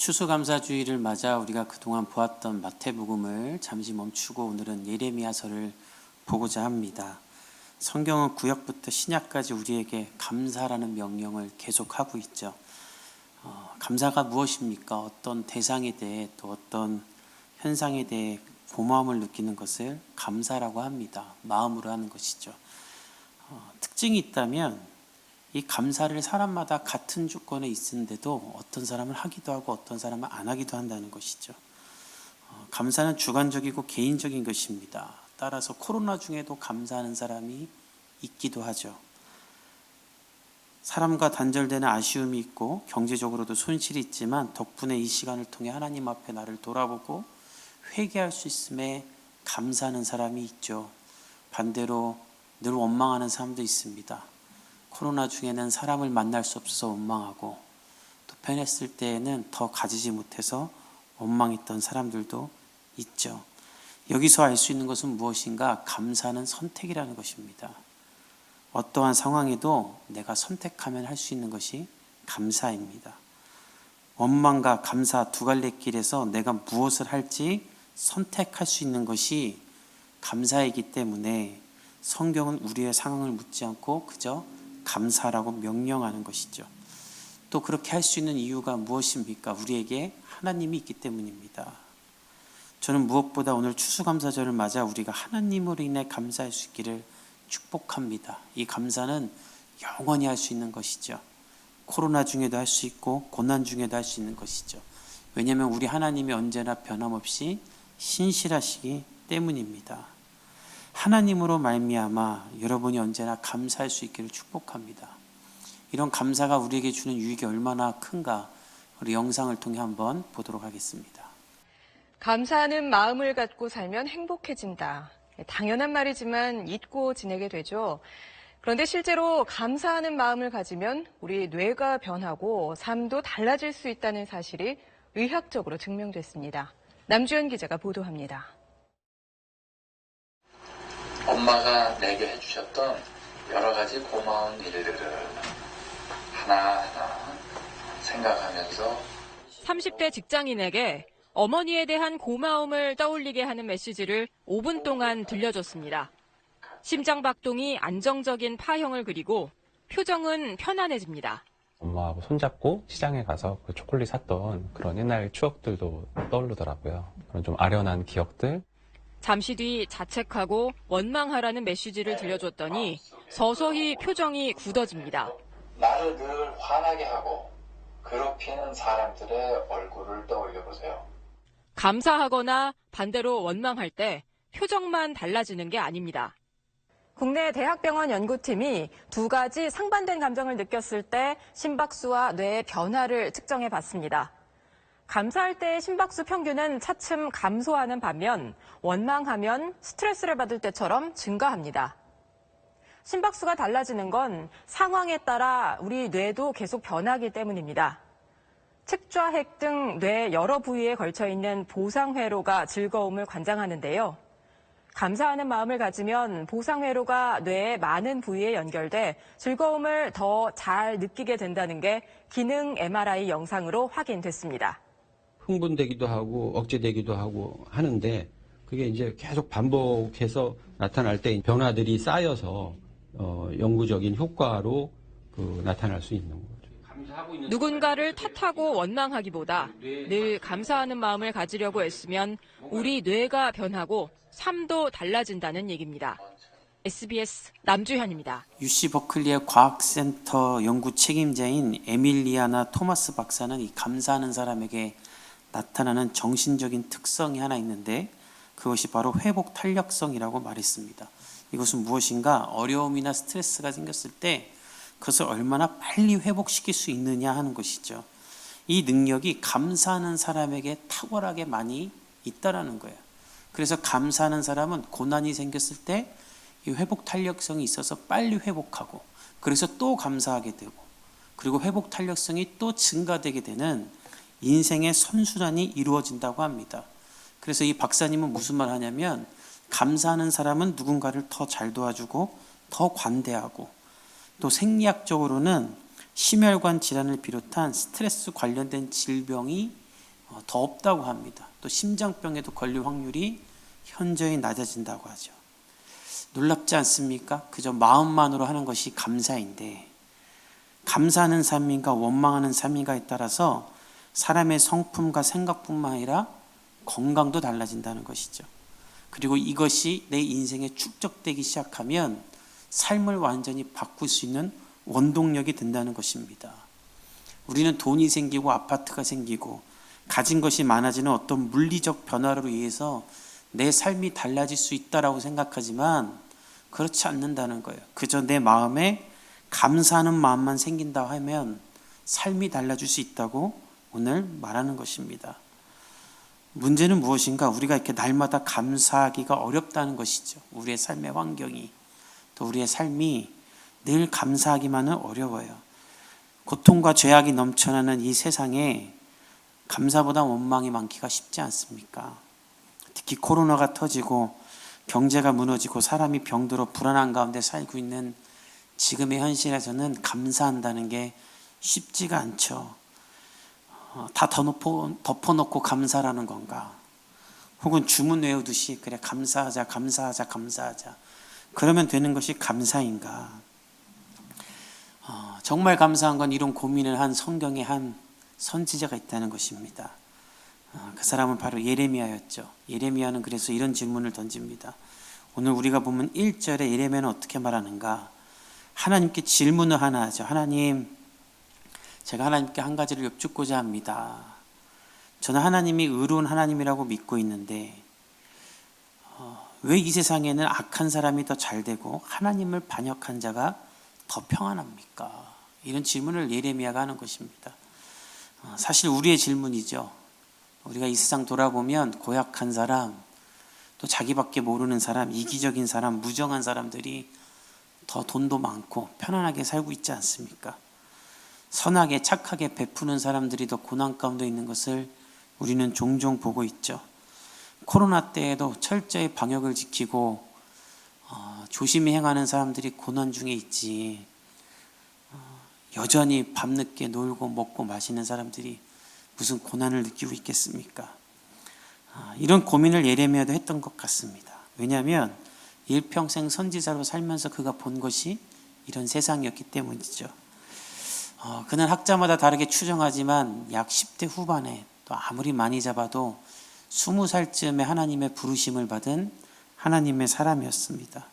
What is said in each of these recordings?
추수감사주의를 맞아 우리가 그동안 보았던 마태복음을 잠시 멈추고 오늘은 예레미야서를 보고자 합니다. 성경은 구약부터 신약까지 우리에게 감사라는 명령을 계속하고 있죠. 감사가 무엇입니까? 어떤 대상에 대해 또 어떤 현상에 대해 고마움을 느끼는 것을 감사라고 합니다. 마음으로 하는 것이죠. 특징이 있다면 이 감사를 사람마다 같은 조건에 있는데도 어떤 사람은 하기도 하고 어떤 사람은 안 하기도 한다는 것이죠. 감사는 주관적이고 개인적인 것입니다. 따라서 코로나 중에도 감사하는 사람이 있기도 하죠. 사람과 단절되는 아쉬움이 있고 경제적으로도 손실이 있지만 덕분에 이 시간을 통해 하나님 앞에 나를 돌아보고 회개할 수 있음에 감사하는 사람이 있죠. 반대로 늘 원망하는 사람도 있습니다. 코로나 중에는 사람을 만날 수 없어서 원망하고 또 편했을 때에는 더 가지지 못해서 원망했던 사람들도 있죠. 여기서 알 수 있는 것은 무엇인가? 감사는 선택이라는 것입니다. 어떠한 상황에도 내가 선택하면 할 수 있는 것이 감사입니다. 원망과 감사 두 갈래 길에서 내가 무엇을 할지 선택할 수 있는 것이 감사이기 때문에 성경은 우리의 상황을 묻지 않고 그저 감사라고 명령하는 것이죠. 또 그렇게 할 수 있는 이유가 무엇입니까? 우리에게 하나님이 있기 때문입니다. 저는 무엇보다 오늘 추수감사절을 맞아 우리가 하나님으로 인해 감사할 수 있기를 축복합니다. 이 감사는 영원히 할 수 있는 것이죠. 코로나 중에도 할 수 있고 고난 중에도 할 수 있는 것이죠. 왜냐하면 우리 하나님이 언제나 변함없이 신실하시기 때문입니다. 하나님으로 말미암아 여러분이 언제나 감사할 수 있기를 축복합니다. 이런 감사가 우리에게 주는 유익이 얼마나 큰가 우리 영상을 통해 한번 보도록 하겠습니다. 감사하는 마음을 갖고 살면 행복해진다. 당연한 말이지만 잊고 지내게 되죠. 그런데 실제로 감사하는 마음을 가지면 우리 뇌가 변하고 삶도 달라질 수 있다는 사실이 의학적으로 증명됐습니다. 남주현 기자가 보도합니다. 엄마가 내게 해주셨던 여러 가지 고마운 일들을 하나하나 생각하면서 30대 직장인에게 어머니에 대한 고마움을 떠올리게 하는 메시지를 5분 동안 들려줬습니다. 심장박동이 안정적인 파형을 그리고 표정은 편안해집니다. 엄마하고 손잡고 시장에 가서 그 초콜릿 샀던 그런 옛날 추억들도 떠오르더라고요. 그런 좀 아련한 기억들. 잠시 뒤 자책하고 원망하라는 메시지를 들려줬더니 서서히 표정이 굳어집니다. 나를 늘 화나게 하고 괴롭히는 사람들의 얼굴을 떠올려 보세요. 감사하거나 반대로 원망할 때 표정만 달라지는 게 아닙니다. 국내 대학병원 연구팀이 두 가지 상반된 감정을 느꼈을 때 심박수와 뇌의 변화를 측정해 봤습니다. 감사할 때의 심박수 평균은 차츰 감소하는 반면 원망하면 스트레스를 받을 때처럼 증가합니다. 심박수가 달라지는 건 상황에 따라 우리 뇌도 계속 변하기 때문입니다. 측좌핵 등 뇌 여러 부위에 걸쳐 있는 보상회로가 즐거움을 관장하는데요. 감사하는 마음을 가지면 보상회로가 뇌의 많은 부위에 연결돼 즐거움을 더 잘 느끼게 된다는 게 기능 MRI 영상으로 확인됐습니다. 흥분되기도 하고 억제되기도 하고 하는데 그게 이제 계속 반복해서 나타날 때 변화들이 쌓여서 영구적인 효과로 나타날 수 있는 거죠. 누군가를 탓하고 원망하기보다 늘 감사하는 마음을 가지려고 애쓰면 우리 뇌가 변하고 삶도 달라진다는 얘기입니다. SBS 남주현입니다. UC 버클리의 과학센터 연구 책임자인 에밀리아나 토마스 박사는 이 감사하는 사람에게 나타나는 정신적인 특성이 하나 있는데 그것이 바로 회복 탄력성이라고 말했습니다. 이것은 무엇인가? 어려움이나 스트레스가 생겼을 때 그것을 얼마나 빨리 회복시킬 수 있느냐 하는 것이죠. 이 능력이 감사하는 사람에게 탁월하게 많이 있다라는 거예요. 그래서 감사하는 사람은 고난이 생겼을 때 이 회복 탄력성이 있어서 빨리 회복하고 그래서 또 감사하게 되고 그리고 회복 탄력성이 또 증가되게 되는 인생의 선순환이 이루어진다고 합니다. 그래서 이 박사님은 무슨 말 하냐면 감사하는 사람은 누군가를 더 잘 도와주고 더 관대하고 또 생리학적으로는 심혈관 질환을 비롯한 스트레스 관련된 질병이 더 없다고 합니다. 또 심장병에도 걸릴 확률이 현저히 낮아진다고 하죠. 놀랍지 않습니까? 그저 마음만으로 하는 것이 감사인데 감사하는 삶인가 원망하는 삶인가에 따라서 사람의 성품과 생각뿐만 아니라 건강도 달라진다는 것이죠. 그리고 이것이 내 인생에 축적되기 시작하면 삶을 완전히 바꿀 수 있는 원동력이 된다는 것입니다. 우리는 돈이 생기고 아파트가 생기고 가진 것이 많아지는 어떤 물리적 변화로 의해서 내 삶이 달라질 수 있다라고 생각하지만 그렇지 않는다는 거예요. 그저 내 마음에 감사하는 마음만 생긴다 하면 삶이 달라질 수 있다고 오늘 말하는 것입니다. 문제는 무엇인가? 우리가 이렇게 날마다 감사하기가 어렵다는 것이죠. 우리의 삶의 환경이, 또 우리의 삶이 늘 감사하기만은 어려워요. 고통과 죄악이 넘쳐나는 이 세상에 감사보다 원망이 많기가 쉽지 않습니까? 특히 코로나가 터지고 경제가 무너지고 사람이 병들어 불안한 가운데 살고 있는 지금의 현실에서는 감사한다는 게 쉽지가 않죠. 다 덮어놓고 감사라는 건가? 혹은 주문 외우듯이 그래 감사하자 감사하자 감사하자 그러면 되는 것이 감사인가? 정말 감사한 건 이런 고민을 한 성경의 한 선지자가 있다는 것입니다. 그 사람은 바로 예레미야였죠. 예레미야는 그래서 이런 질문을 던집니다. 오늘 우리가 보면 1절에 예레미야는 어떻게 말하는가? 하나님께 질문을 하나 하죠. 하나님, 제가 하나님께 한 가지를 여쭙고자 합니다. 저는 하나님이 의로운 하나님이라고 믿고 있는데 왜 이 세상에는 악한 사람이 더 잘되고 하나님을 반역한 자가 더 평안합니까? 이런 질문을 예레미야가 하는 것입니다. 사실 우리의 질문이죠. 우리가 이 세상 돌아보면 고약한 사람, 또 자기밖에 모르는 사람, 이기적인 사람, 무정한 사람들이 더 돈도 많고 편안하게 살고 있지 않습니까? 선하게 착하게 베푸는 사람들이 더 고난 가운데 있는 것을 우리는 종종 보고 있죠. 코로나 때에도 철저히 방역을 지키고 조심히 행하는 사람들이 고난 중에 있지, 여전히 밤늦게 놀고 먹고 마시는 사람들이 무슨 고난을 느끼고 있겠습니까? 이런 고민을 예레미야도 했던 것 같습니다. 왜냐하면 일평생 선지자로 살면서 그가 본 것이 이런 세상이었기 때문이죠. 그는 학자마다 다르게 추정하지만 약 10대 후반에 또 아무리 많이 잡아도 20살쯤에 하나님의 부르심을 받은 하나님의 사람이었습니다.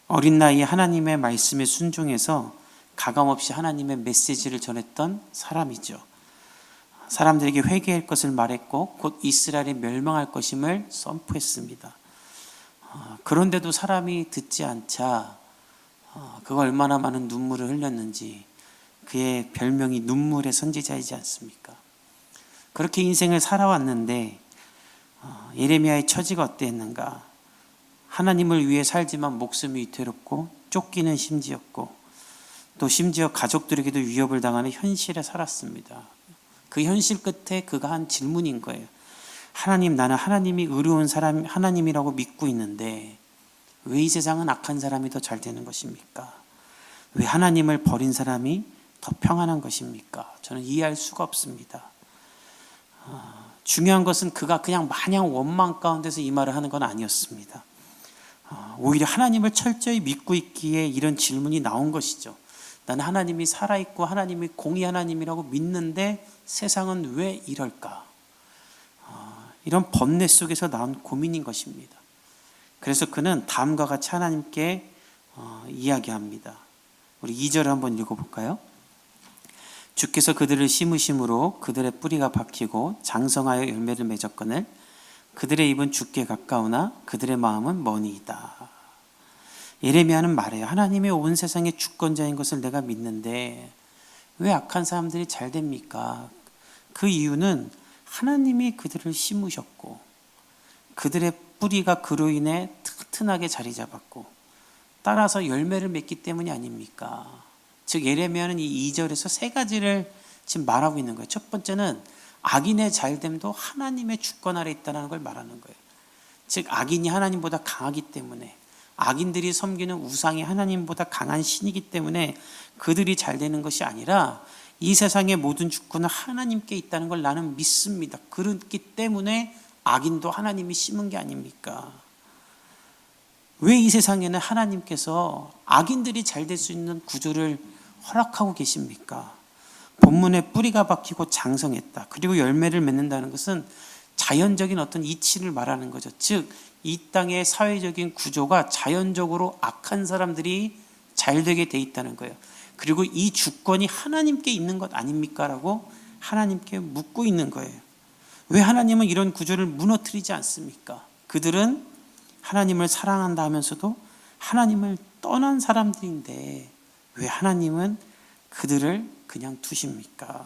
어린 나이에 하나님의 말씀에 순종해서 가감없이 하나님의 메시지를 전했던 사람이죠. 사람들에게 회개할 것을 말했고 곧 이스라엘이 멸망할 것임을 선포했습니다. 그런데도 사람이 듣지 않자 그가 얼마나 많은 눈물을 흘렸는지 그의 별명이 눈물의 선지자이지 않습니까? 그렇게 인생을 살아왔는데 예레미야의 처지가 어땠는가? 하나님을 위해 살지만 목숨이 위태롭고 쫓기는 심지였고 또 심지어 가족들에게도 위협을 당하는 현실에 살았습니다. 그 현실 끝에 그가 한 질문인 거예요. 하나님, 나는 하나님이 의로운 사람 하나님이라고 믿고 있는데 왜 이 세상은 악한 사람이 더 잘 되는 것입니까? 왜 하나님을 버린 사람이 더 평안한 것입니까? 저는 이해할 수가 없습니다. 중요한 것은 그가 그냥 마냥 원망 가운데서 이 말을 하는 건 아니었습니다. 오히려 하나님을 철저히 믿고 있기에 이런 질문이 나온 것이죠. 나는 하나님이 살아있고 하나님이 공의 하나님이라고 믿는데 세상은 왜 이럴까? 이런 번뇌 속에서 나온 고민인 것입니다. 그래서 그는 다음과 같이 하나님께 이야기합니다. 우리 2절을 한번 읽어볼까요? 주께서 그들을 심으심으로 그들의 뿌리가 박히고 장성하여 열매를 맺었거늘 그들의 입은 주께 가까우나 그들의 마음은 머니이다. 예레미야는 말해요. 하나님의 온 세상의 주권자인 것을 내가 믿는데 왜 악한 사람들이 잘 됩니까? 그 이유는 하나님이 그들을 심으셨고 그들의 뿌리가 그로 인해 튼튼하게 자리 잡았고 따라서 열매를 맺기 때문이 아닙니까? 즉 예레미야는 이 2절에서 세 가지를 지금 말하고 있는 거예요. 첫 번째는 악인의 잘됨도 하나님의 주권 아래 있다는 걸 말하는 거예요. 즉 악인이 하나님보다 강하기 때문에 악인들이 섬기는 우상이 하나님보다 강한 신이기 때문에 그들이 잘 되는 것이 아니라 이 세상의 모든 주권은 하나님께 있다는 걸 나는 믿습니다. 그렇기 때문에 악인도 하나님이 심은 게 아닙니까? 왜 이 세상에는 하나님께서 악인들이 잘 될 수 있는 구조를 허락하고 계십니까? 본문에 뿌리가 박히고 장성했다. 그리고 열매를 맺는다는 것은 자연적인 어떤 이치를 말하는 거죠. 즉, 이 땅의 사회적인 구조가 자연적으로 악한 사람들이 잘 되게 돼 있다는 거예요. 그리고 이 주권이 하나님께 있는 것 아닙니까? 라고 하나님께 묻고 있는 거예요. 왜 하나님은 이런 구조를 무너뜨리지 않습니까? 그들은 하나님을 사랑한다 하면서도 하나님을 떠난 사람들인데 왜 하나님은 그들을 그냥 두십니까?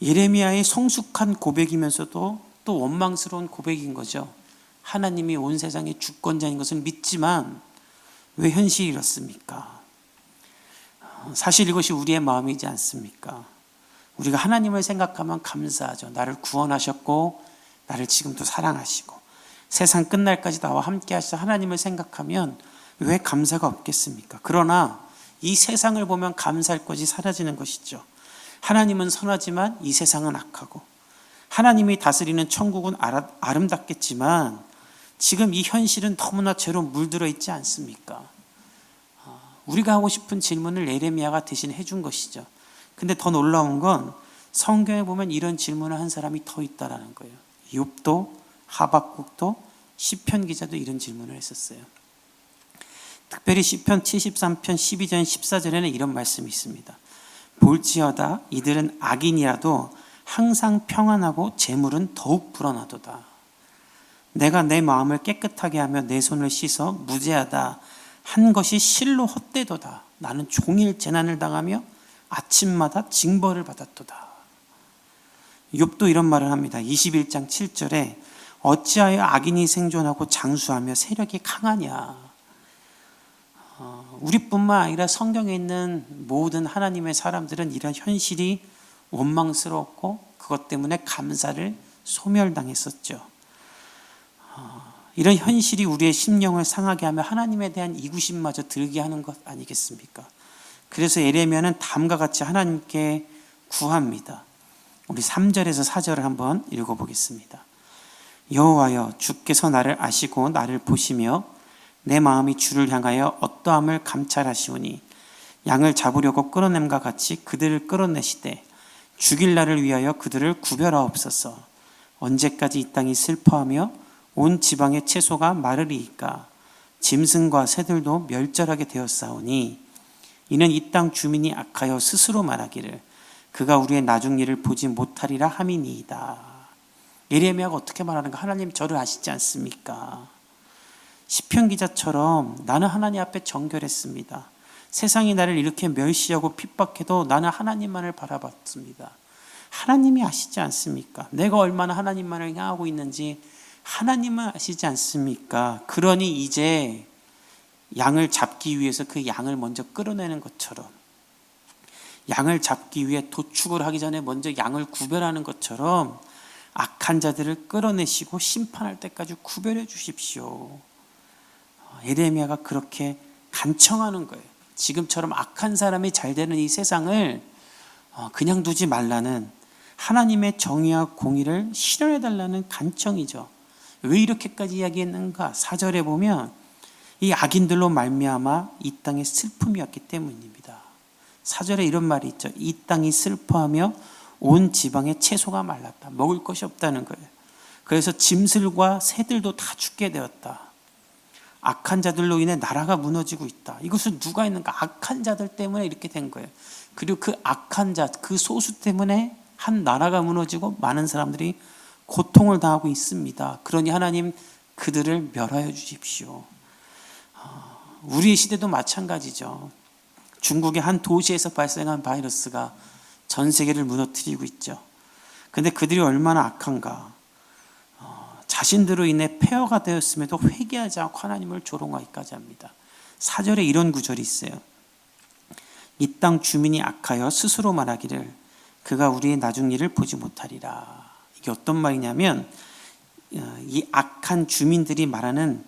예레미야의 성숙한 고백이면서도 또 원망스러운 고백인 거죠. 하나님이 온 세상의 주권자인 것을 믿지만 왜 현실이 이렇습니까? 사실 이것이 우리의 마음이지 않습니까? 우리가 하나님을 생각하면 감사하죠. 나를 구원하셨고 나를 지금도 사랑하시고 세상 끝날까지 나와 함께 하셔서 하나님을 생각하면 왜 감사가 없겠습니까? 그러나 이 세상을 보면 감사할 것이 사라지는 것이죠. 하나님은 선하지만 이 세상은 악하고 하나님이 다스리는 천국은 아름답겠지만 지금 이 현실은 너무나 죄로 물들어 있지 않습니까? 우리가 하고 싶은 질문을 예레미야가 대신 해준 것이죠. 근데 더 놀라운 건 성경에 보면 이런 질문을 한 사람이 더 있다라는 거예요. 욥도 하박국도 시편 기자도 이런 질문을 했었어요. 특별히 시편 73편 12절 14절에는 이런 말씀이 있습니다. 볼지어다 이들은 악인이라도 항상 평안하고 재물은 더욱 불어나도다. 내가 내 마음을 깨끗하게 하며 내 손을 씻어 무죄하다 한 것이 실로 헛되도다. 나는 종일 재난을 당하며 아침마다 징벌을 받았도다. 욥도 이런 말을 합니다. 21장 7절에 어찌하여 악인이 생존하고 장수하며 세력이 강하냐. 우리뿐만 아니라 성경에 있는 모든 하나님의 사람들은 이런 현실이 원망스러웠고 그것 때문에 감사를 소멸당했었죠. 이런 현실이 우리의 심령을 상하게 하며 하나님에 대한 이구심마저 들게 하는 것 아니겠습니까? 그래서 예레미야는 다음과 같이 하나님께 구합니다. 우리 3절에서 4절을 한번 읽어보겠습니다. 여호와여 주께서 나를 아시고 나를 보시며 내 마음이 주를 향하여 어떠함을 감찰하시오니 양을 잡으려고 끌어냄과 같이 그들을 끌어내시되 죽일 날을 위하여 그들을 구별하옵소서. 언제까지 이 땅이 슬퍼하며 온 지방의 채소가 마르리이까. 짐승과 새들도 멸절하게 되었사오니 이는 이 땅 주민이 악하여 스스로 말하기를 그가 우리의 나중 일을 보지 못하리라 함이니이다. 예레미야가 어떻게 말하는가? 하나님 저를 아시지 않습니까? 시편 기자처럼 나는 하나님 앞에 정결했습니다. 세상이 나를 이렇게 멸시하고 핍박해도 나는 하나님만을 바라봤습니다. 하나님이 아시지 않습니까? 내가 얼마나 하나님만을 향하고 있는지 하나님은 아시지 않습니까? 그러니 이제 양을 잡기 위해서 그 양을 먼저 끌어내는 것처럼 양을 잡기 위해 도축을 하기 전에 먼저 양을 구별하는 것처럼 악한 자들을 끌어내시고 심판할 때까지 구별해 주십시오. 예레미야가 그렇게 간청하는 거예요. 지금처럼 악한 사람이 잘 되는 이 세상을 그냥 두지 말라는 하나님의 정의와 공의를 실현해 달라는 간청이죠. 왜 이렇게까지 이야기했는가? 4절에 보면 이 악인들로 말미암아 이 땅의 슬픔이었기 때문입니다. 4절에 이런 말이 있죠. 이 땅이 슬퍼하며 온 지방의 채소가 말랐다. 먹을 것이 없다는 거예요. 그래서 짐승과 새들도 다 죽게 되었다. 악한 자들로 인해 나라가 무너지고 있다. 이것은 누가 했는가? 악한 자들 때문에 이렇게 된 거예요. 그리고 그 악한 자, 그 소수 때문에 한 나라가 무너지고 많은 사람들이 고통을 당하고 있습니다. 그러니 하나님 그들을 멸하여 주십시오. 우리의 시대도 마찬가지죠. 중국의 한 도시에서 발생한 바이러스가 전 세계를 무너뜨리고 있죠. 그런데 그들이 얼마나 악한가. 자신들로 인해 폐허가 되었음에도 회개하지 않고 하나님을 조롱하기까지 합니다. 4절에 이런 구절이 있어요. 이 땅 주민이 악하여 스스로 말하기를 그가 우리의 나중 일을 보지 못하리라. 이게 어떤 말이냐면 이 악한 주민들이 말하는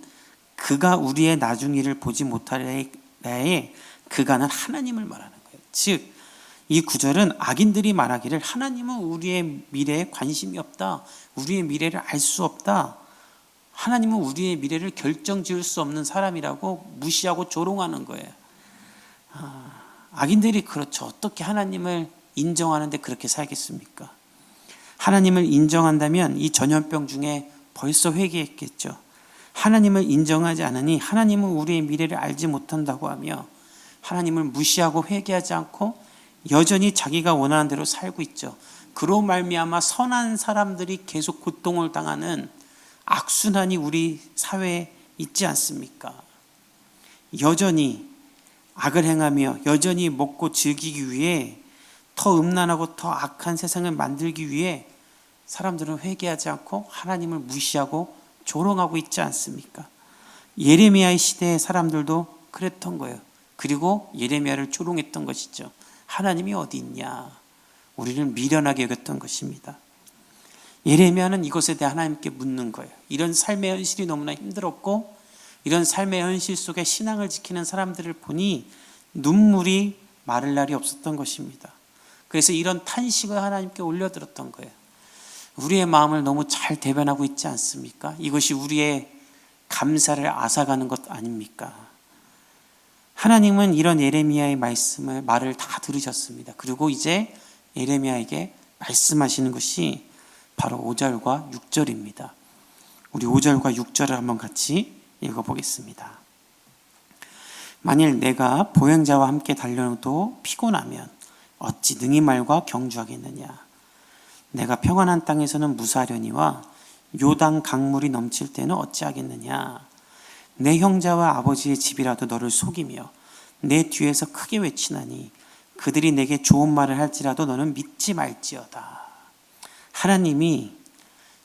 그가 우리의 나중 일을 보지 못하리라에 그가는 하나님을 말하는 거예요. 즉 이 구절은 악인들이 말하기를 하나님은 우리의 미래에 관심이 없다. 우리의 미래를 알 수 없다. 하나님은 우리의 미래를 결정지을 수 없는 사람이라고 무시하고 조롱하는 거예요. 악인들이 그렇죠. 어떻게 하나님을 인정하는데 그렇게 살겠습니까? 하나님을 인정한다면 이 전염병 중에 벌써 회개했겠죠. 하나님을 인정하지 않으니 하나님은 우리의 미래를 알지 못한다고 하며 하나님을 무시하고 회개하지 않고 여전히 자기가 원하는 대로 살고 있죠. 그로 말미암아 선한 사람들이 계속 고통을 당하는 악순환이 우리 사회에 있지 않습니까? 여전히 악을 행하며 여전히 먹고 즐기기 위해 더 음란하고 더 악한 세상을 만들기 위해 사람들은 회개하지 않고 하나님을 무시하고 조롱하고 있지 않습니까? 예레미야의 시대의 사람들도 그랬던 거예요. 그리고 예레미야를 조롱했던 것이죠. 하나님이 어디 있냐? 우리를 미련하게 여겼던 것입니다. 예레미야는 이것에 대해 하나님께 묻는 거예요. 이런 삶의 현실이 너무나 힘들었고 이런 삶의 현실 속에 신앙을 지키는 사람들을 보니 눈물이 마를 날이 없었던 것입니다. 그래서 이런 탄식을 하나님께 올려드렸던 거예요. 우리의 마음을 너무 잘 대변하고 있지 않습니까? 이것이 우리의 감사를 앗아가는 것 아닙니까? 하나님은 이런 예레미야의 말을 다 들으셨습니다. 그리고 이제 예레미야에게 말씀하시는 것이 바로 5절과 6절입니다. 우리 5절과 6절을 한번 같이 읽어보겠습니다. 만일 내가 보행자와 함께 달려도 피곤하면 어찌 능히 말과 경주하겠느냐. 내가 평안한 땅에서는 무사하려니와 요단 강물이 넘칠 때는 어찌하겠느냐. 내 형제와 아버지의 집이라도 너를 속이며 내 뒤에서 크게 외치나니 그들이 내게 좋은 말을 할지라도 너는 믿지 말지어다. 하나님이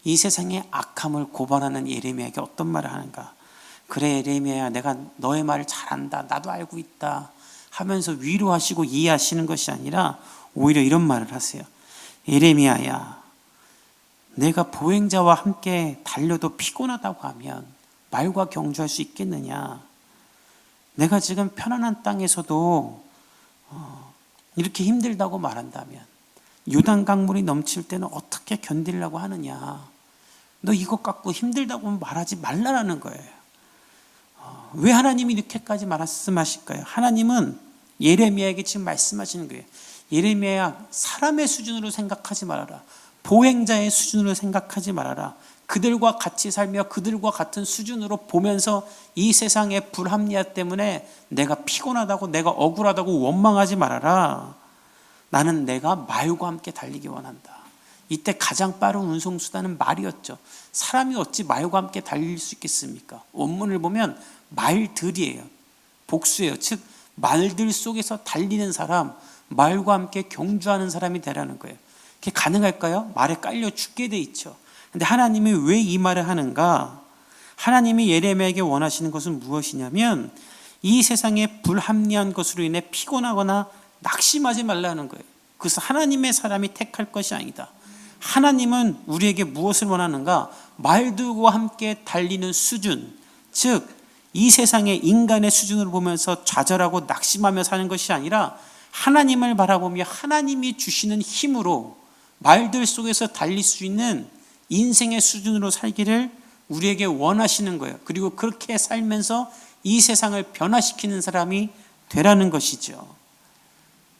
이 세상의 악함을 고발하는 예레미야에게 어떤 말을 하는가. 그래 예레미야야, 내가 너의 말을 잘 안다. 나도 알고 있다 하면서 위로하시고 이해하시는 것이 아니라 오히려 이런 말을 하세요. 예레미야야, 내가 보행자와 함께 달려도 피곤하다고 하면 말과 경주할 수 있겠느냐. 내가 지금 편안한 땅에서도 이렇게 힘들다고 말한다면 요단 강물이 넘칠 때는 어떻게 견디려고 하느냐. 너 이것 갖고 힘들다고 말하지 말라라는 거예요. 왜 하나님이 이렇게까지 말씀하실까요? 하나님은 예레미야에게 지금 말씀하시는 거예요. 예레미야야, 사람의 수준으로 생각하지 말아라. 보행자의 수준으로 생각하지 말아라. 그들과 같이 살며 그들과 같은 수준으로 보면서 이 세상의 불합리화 때문에 내가 피곤하다고 내가 억울하다고 원망하지 말아라. 나는 내가 말과 함께 달리기 원한다. 이때 가장 빠른 운송수단은 말이었죠. 사람이 어찌 말과 함께 달릴 수 있겠습니까? 원문을 보면 말들이에요. 복수예요. 즉 말들 속에서 달리는 사람, 말과 함께 경주하는 사람이 되라는 거예요. 그게 가능할까요? 말에 깔려 죽게 돼 있죠. 근데 하나님이 왜 이 말을 하는가? 하나님이 예레미야에게 원하시는 것은 무엇이냐면 이 세상에 불합리한 것으로 인해 피곤하거나 낙심하지 말라는 거예요. 그래서 하나님의 사람이 택할 것이 아니다. 하나님은 우리에게 무엇을 원하는가? 말들과 함께 달리는 수준, 즉 이 세상의 인간의 수준으로 보면서 좌절하고 낙심하며 사는 것이 아니라 하나님을 바라보며 하나님이 주시는 힘으로 말들 속에서 달릴 수 있는 인생의 수준으로 살기를 우리에게 원하시는 거예요. 그리고 그렇게 살면서 이 세상을 변화시키는 사람이 되라는 것이죠.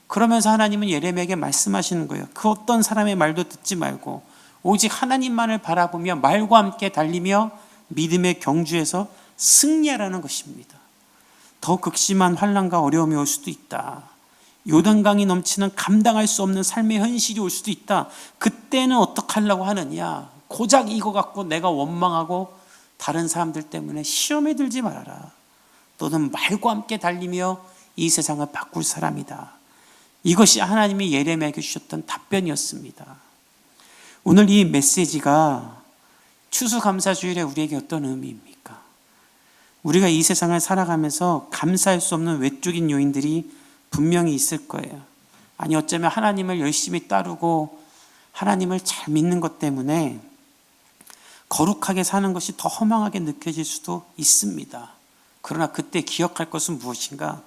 그러면서 하나님은 예레미야에게 말씀하시는 거예요. 그 어떤 사람의 말도 듣지 말고 오직 하나님만을 바라보며 말과 함께 달리며 믿음의 경주에서 승리하라는 것입니다. 더 극심한 환난과 어려움이 올 수도 있다. 요단강이 넘치는 감당할 수 없는 삶의 현실이 올 수도 있다. 그때는 어떻게 하려고 하느냐. 고작 이거 갖고 내가 원망하고 다른 사람들 때문에 시험에 들지 말아라. 너는 말과 함께 달리며 이 세상을 바꿀 사람이다. 이것이 하나님이 예레미야에게 주셨던 답변이었습니다. 오늘 이 메시지가 추수감사주일에 우리에게 어떤 의미입니까? 우리가 이 세상을 살아가면서 감사할 수 없는 외적인 요인들이 분명히 있을 거예요. 아니 어쩌면 하나님을 열심히 따르고 하나님을 잘 믿는 것 때문에 거룩하게 사는 것이 더 허망하게 느껴질 수도 있습니다. 그러나 그때 기억할 것은 무엇인가?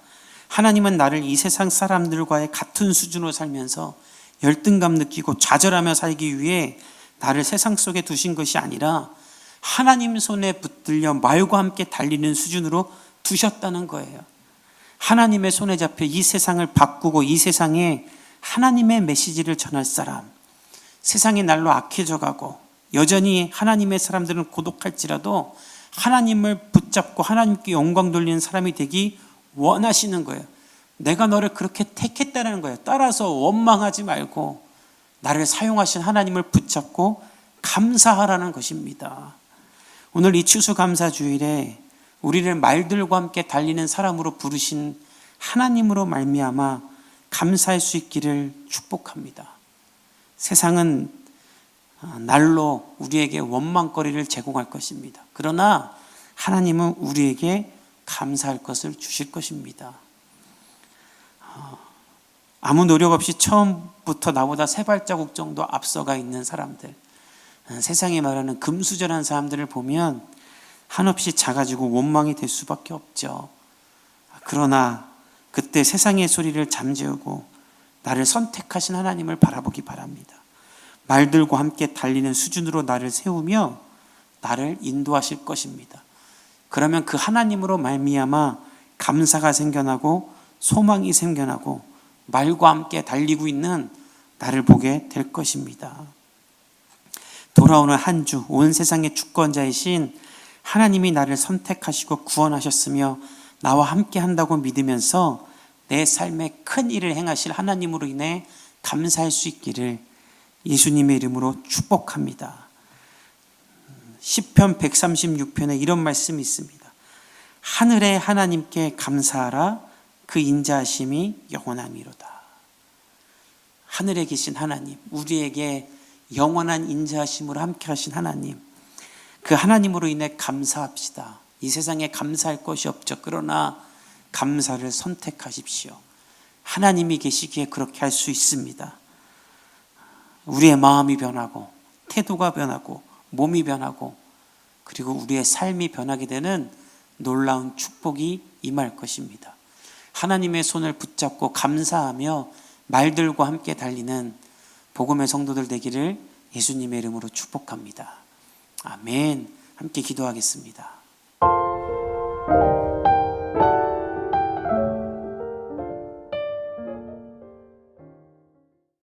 하나님은 나를 이 세상 사람들과의 같은 수준으로 살면서 열등감 느끼고 좌절하며 살기 위해 나를 세상 속에 두신 것이 아니라 하나님 손에 붙들려 말과 함께 달리는 수준으로 두셨다는 거예요. 하나님의 손에 잡혀 이 세상을 바꾸고 이 세상에 하나님의 메시지를 전할 사람, 세상이 날로 악해져 가고 여전히 하나님의 사람들은 고독할지라도 하나님을 붙잡고 하나님께 영광 돌리는 사람이 되기 원하시는 거예요. 내가 너를 그렇게 택했다는 거예요. 따라서 원망하지 말고 나를 사용하신 하나님을 붙잡고 감사하라는 것입니다. 오늘 이 추수감사주일에 우리를 말들과 함께 달리는 사람으로 부르신 하나님으로 말미암아 감사할 수 있기를 축복합니다. 세상은 날로 우리에게 원망거리를 제공할 것입니다. 그러나 하나님은 우리에게 감사할 것을 주실 것입니다. 아무 노력 없이 처음부터 나보다 세 발자국 정도 앞서가 있는 사람들, 세상에 말하는 금수저란 사람들을 보면 한없이 작아지고 원망이 될 수밖에 없죠. 그러나 그때 세상의 소리를 잠재우고 나를 선택하신 하나님을 바라보기 바랍니다. 말들과 함께 달리는 수준으로 나를 세우며 나를 인도하실 것입니다. 그러면 그 하나님으로 말미암아 감사가 생겨나고 소망이 생겨나고 말과 함께 달리고 있는 나를 보게 될 것입니다. 돌아오는 한 주, 온 세상의 주권자이신 하나님이 나를 선택하시고 구원하셨으며 나와 함께 한다고 믿으면서 내 삶에 큰 일을 행하실 하나님으로 인해 감사할 수 있기를 예수님의 이름으로 축복합니다. 시편 136편에 이런 말씀이 있습니다. 하늘의 하나님께 감사하라. 그 인자하심이 영원함이로다. 하늘에 계신 하나님, 우리에게 영원한 인자하심으로 함께 하신 하나님, 그 하나님으로 인해 감사합시다. 이 세상에 감사할 것이 없죠. 그러나 감사를 선택하십시오. 하나님이 계시기에 그렇게 할 수 있습니다. 우리의 마음이 변하고 태도가 변하고 몸이 변하고 그리고 우리의 삶이 변하게 되는 놀라운 축복이 임할 것입니다. 하나님의 손을 붙잡고 감사하며 말들과 함께 달리는 복음의 성도들 되기를 예수님의 이름으로 축복합니다. 아멘. 함께 기도하겠습니다.